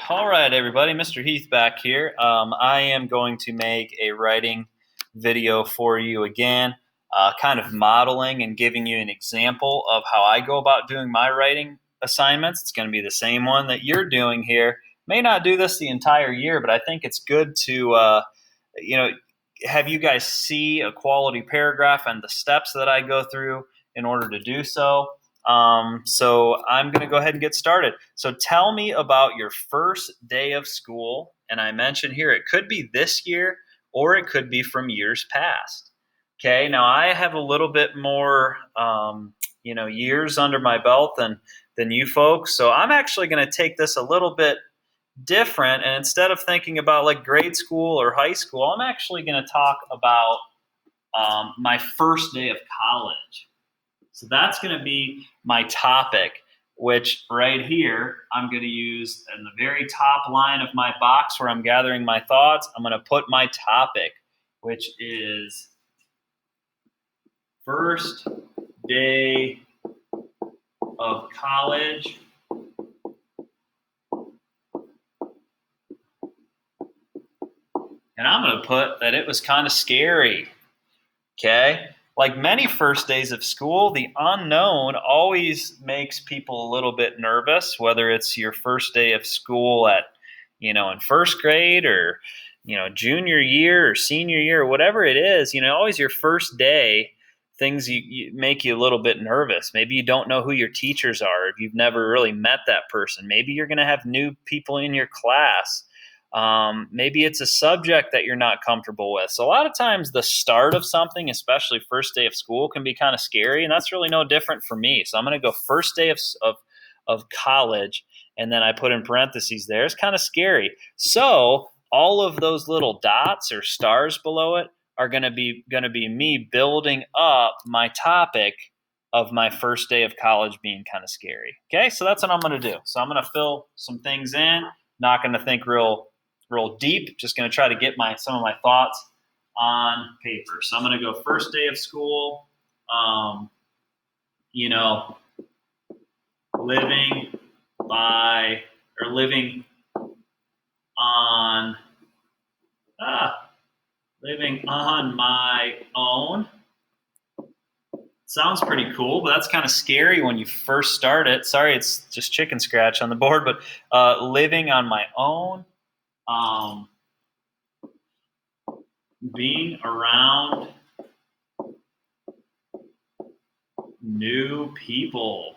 All right, everybody, Mr. Heath back here. I am going to make a writing video for you again, kind of modeling and giving you an example of how I go about doing my writing assignments. It's going to be the same one that you're doing here. May not do this the entire year, but I think it's good to, you know, have you guys see a quality paragraph and the steps that I go through in order to do so. So I'm going to go ahead and get started. So tell me about your first day of school. And I mentioned here, it could be this year or it could be from years past. Okay. Now I have a little bit more, years under my belt than you folks. So I'm actually going to take this a little bit different. And instead of thinking about like grade school or high school, I'm actually going to talk about my first day of college. So that's going to be my topic, which right here, I'm going to use in the very top line of my box where I'm gathering my thoughts. I'm going to put my topic, which is first day of college. And I'm going to put that it was kind of scary. Okay. Like many first days of school, the unknown always makes people a little bit nervous, whether it's your first day of school at, in first grade or, junior year or senior year or whatever it is, always your first day, things you make you a little bit nervous. Maybe you don't know who your teachers are if you've never really met that person. Maybe you're going to have new people in your class. Maybe it's a subject that you're not comfortable with. So a lot of times the start of something, especially first day of school, can be kind of scary, and that's really no different for me. So I'm going to go first day of college, and then I put in parentheses there. It's kind of scary. So all of those little dots or stars below it are going to be me building up my topic of my first day of college being kind of scary. Okay, so that's what I'm going to do. So I'm going to fill some things in. Not going to think real deep. Just going to try to get some of my thoughts on paper. So I'm going to go first day of school. Living on my own. Sounds pretty cool, but that's kind of scary when you first start it. Sorry, it's just chicken scratch on the board, but living on my own. Being around new people.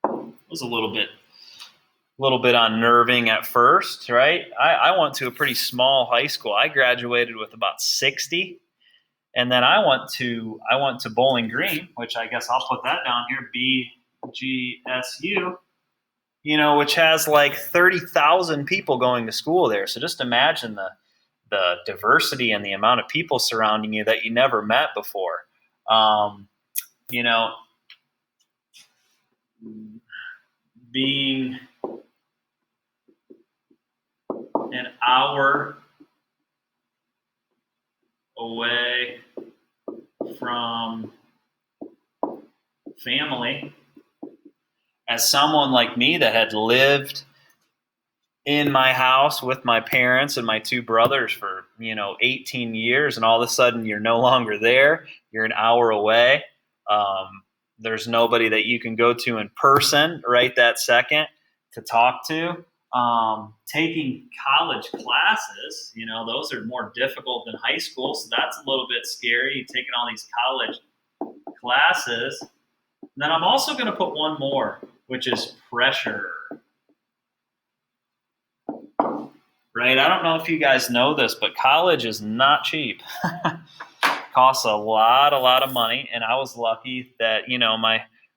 It was a little bit unnerving at first, right? I went to a pretty small high school. I graduated with about 60, and then I went to Bowling Green, which I guess I'll put that down here, BGSU. Which has like 30,000 people going to school there. So just imagine the diversity and the amount of people surrounding you that you never met before. Being an hour away from family. As someone like me that had lived in my house with my parents and my two brothers for, 18 years, and all of a sudden you're no longer there, you're an hour away. There's nobody that you can go to in person right that second to talk to. Taking college classes, those are more difficult than high school, so that's a little bit scary, taking all these college classes. And then I'm also going to put one more, which is pressure. Right? I don't know if you guys know this, but college is not cheap. Costs a lot of money, and I was lucky that,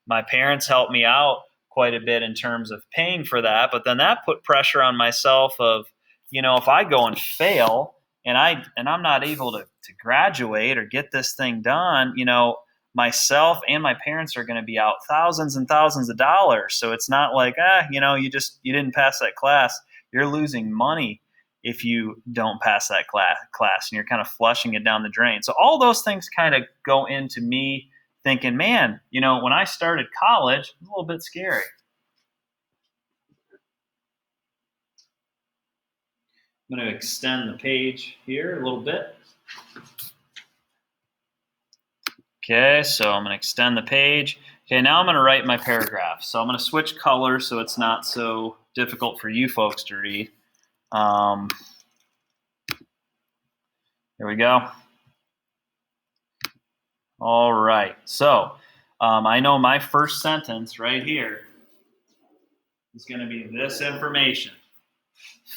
my parents helped me out quite a bit in terms of paying for that, but then that put pressure on myself of, if I go and fail and I'm not able to graduate or get this thing done, myself and my parents are going to be out thousands and thousands of dollars. So it's not like, you didn't pass that class. You're losing money if you don't pass that class, and you're kind of flushing it down the drain. So all those things kind of go into me thinking, man, when I started college, it was a little bit scary. I'm going to extend the page here a little bit. Okay, so I'm going to extend the page. Okay, now I'm going to write my paragraph. So I'm going to switch colors so it's not so difficult for you folks to read. Here we go. All right, so I know my first sentence right here is going to be this information.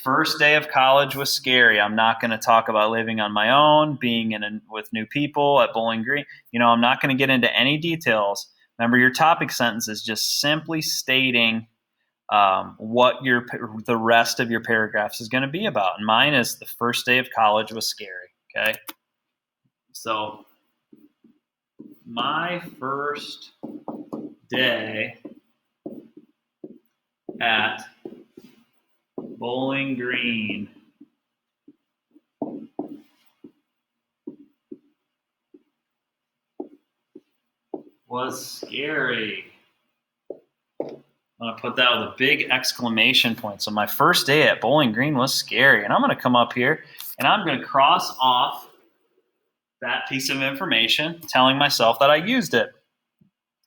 First day of college was scary. I'm not going to talk about living on my own, being with new people at Bowling Green. I'm not going to get into any details. Remember, your topic sentence is just simply stating what the rest of your paragraphs is going to be about. And mine is the first day of college was scary. Okay, so my first day at Bowling Green was scary. I'm going to put that with a big exclamation point. So my first day at Bowling Green was scary. And I'm going to come up here and I'm going to cross off that piece of information, telling myself that I used it.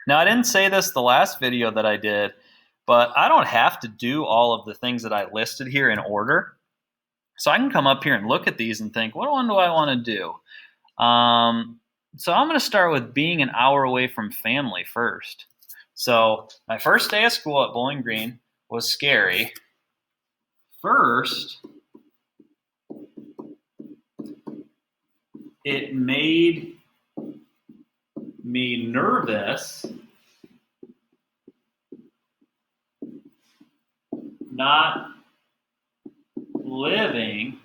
Now, I didn't say this the last video that I did, but I don't have to do all of the things that I listed here in order. So I can come up here and look at these and think, what one do I want to do? So I'm going to start with being an hour away from family first. So my first day of school at Bowling Green was scary. First, it made me nervous not living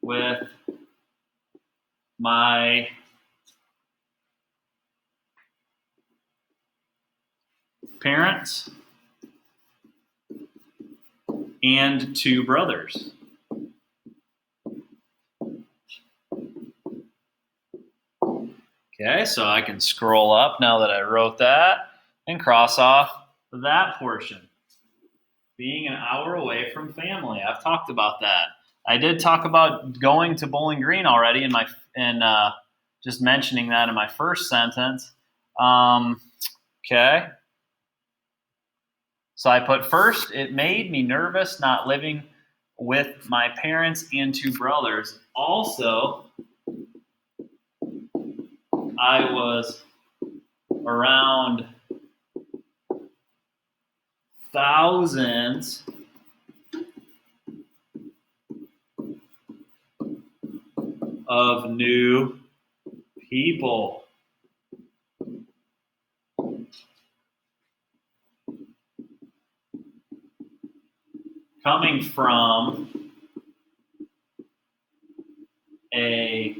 with my parents and two brothers. Okay, so I can scroll up now that I wrote that and cross off that portion. Being an hour away from family. I've talked about that. I did talk about going to Bowling Green already in just mentioning that in my first sentence. Okay. So I put first, it made me nervous not living with my parents and two brothers. Also, I was around thousands of new people. Coming from a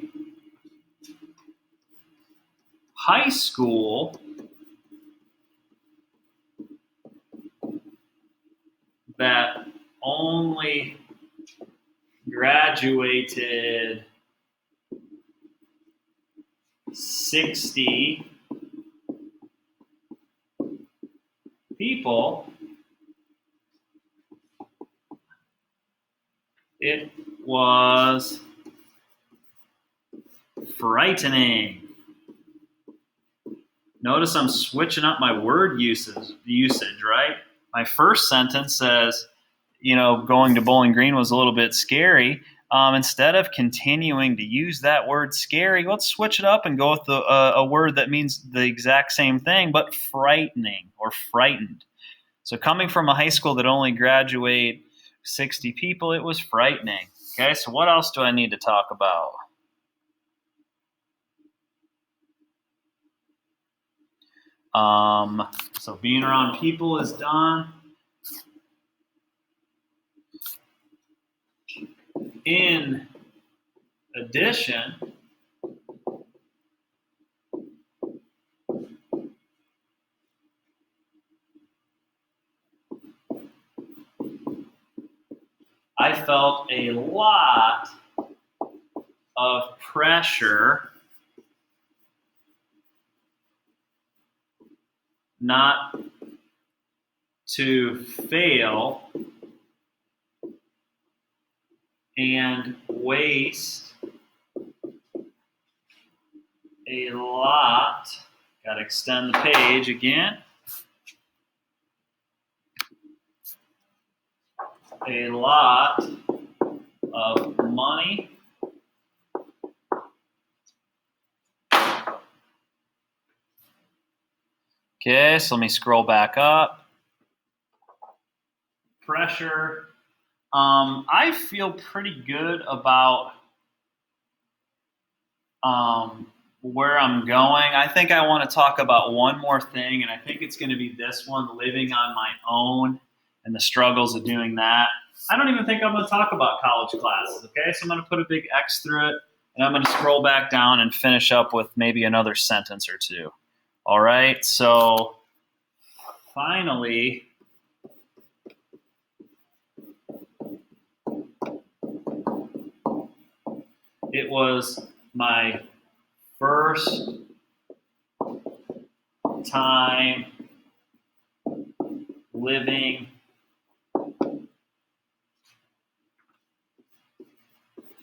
high school that only graduated 60 people, it was frightening. Notice I'm switching up my word usage, right? My first sentence says, going to Bowling Green was a little bit scary. Instead of continuing to use that word scary, let's switch it up and go with a word that means the exact same thing, but frightening or frightened. So coming from a high school that only graduate 60 people, it was frightening. Okay, so what else do I need to talk about? So being around people is done. In addition, I felt a lot of pressure not to fail and waste a lot. Got to extend the page again. A lot of money Okay, so let me scroll back up. Pressure. I feel pretty good about where I'm going. I think I want to talk about one more thing, and I think it's going to be this one, living on my own and the struggles of doing that. I don't even think I'm going to talk about college classes, okay? So I'm going to put a big X through it, and I'm going to scroll back down and finish up with maybe another sentence or two. All right, so finally, it was my first time living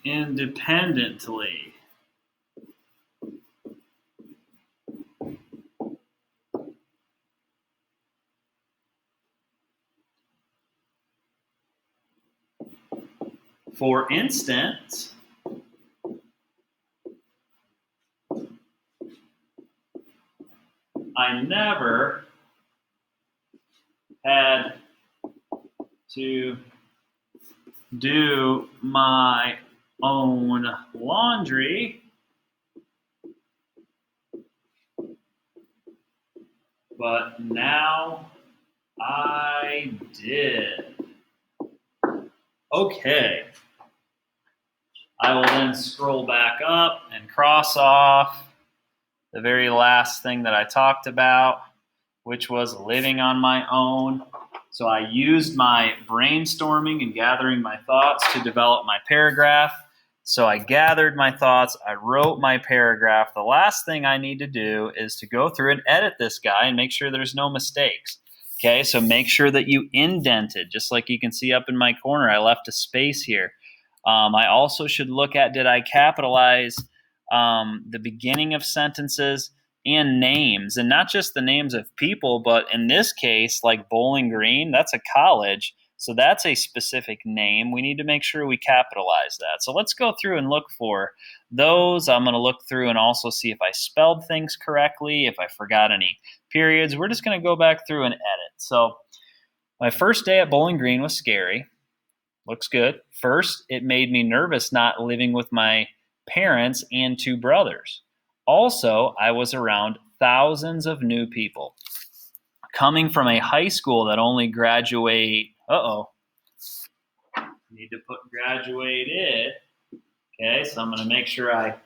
independently. For instance, I never had to do my own laundry, but now I did. Okay. I will then scroll back up and cross off the very last thing that I talked about, which was living on my own. So I used my brainstorming and gathering my thoughts to develop my paragraph. So I gathered my thoughts, I wrote my paragraph. The last thing I need to do is to go through and edit this guy and make sure there's no mistakes. Okay, so make sure that you indented, just like you can see up in my corner, I left a space here. I also should look at, did I capitalize the beginning of sentences and names, and not just the names of people, but in this case, like Bowling Green, that's a college, so that's a specific name. We need to make sure we capitalize that. So let's go through and look for those. I'm going to look through and also see if I spelled things correctly, if I forgot any periods. We're just going to go back through and edit. So my first day at Bowling Green was scary. Looks good. First, it made me nervous not living with my parents and two brothers. Also, I was around thousands of new people. Coming from a high school that only graduate, need to put graduated. Okay, so I'm going to make sure I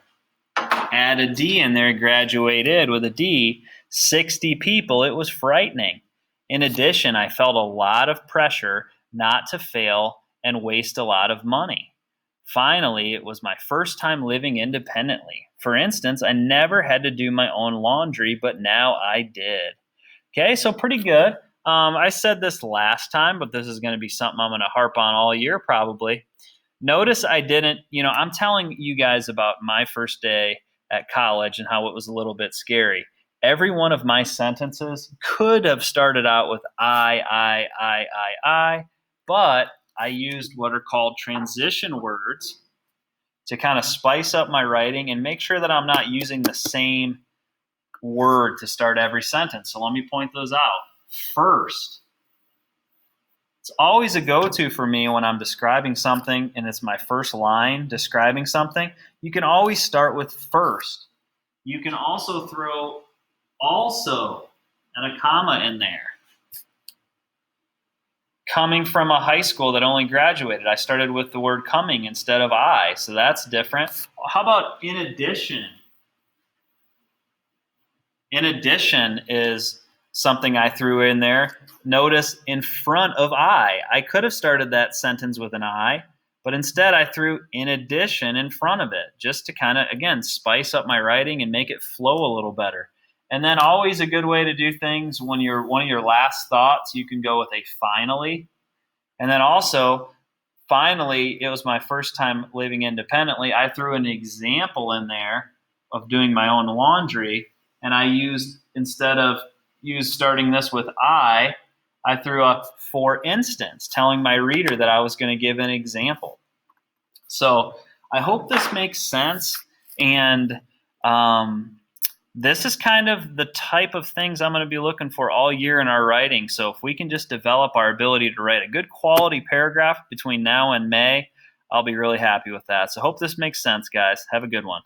add a D in there, graduated with a D, 60 people. It was frightening. In addition, I felt a lot of pressure not to fail and waste a lot of money. Finally, it was my first time living independently. For instance, I never had to do my own laundry, but now I did. Okay, so pretty good. I said this last time, but this is going to be something I'm going to harp on all year probably. Notice I didn't, I'm telling you guys about my first day at college and how it was a little bit scary. Every one of my sentences could have started out with I, but I used what are called transition words to kind of spice up my writing and make sure that I'm not using the same word to start every sentence. So let me point those out. First, it's always a go-to for me when I'm describing something and it's my first line describing something. You can always start with first. You can also throw also and a comma in there. Coming from a high school that only graduated, I started with the word coming instead of I, so that's different. How about in addition? In addition is something I threw in there. Notice in front of I could have started that sentence with an I, but instead I threw in addition in front of it just to kind of, again, spice up my writing and make it flow a little better. And then always a good way to do things when you're one of your last thoughts, you can go with a finally. And then also, finally, it was my first time living independently. I threw an example in there of doing my own laundry, and I used, instead of starting this with I threw a for instance, telling my reader that I was going to give an example. So I hope this makes sense. And this is kind of the type of things I'm going to be looking for all year in our writing. So if we can just develop our ability to write a good quality paragraph between now and May, I'll be really happy with that. So hope this makes sense, guys. Have a good one.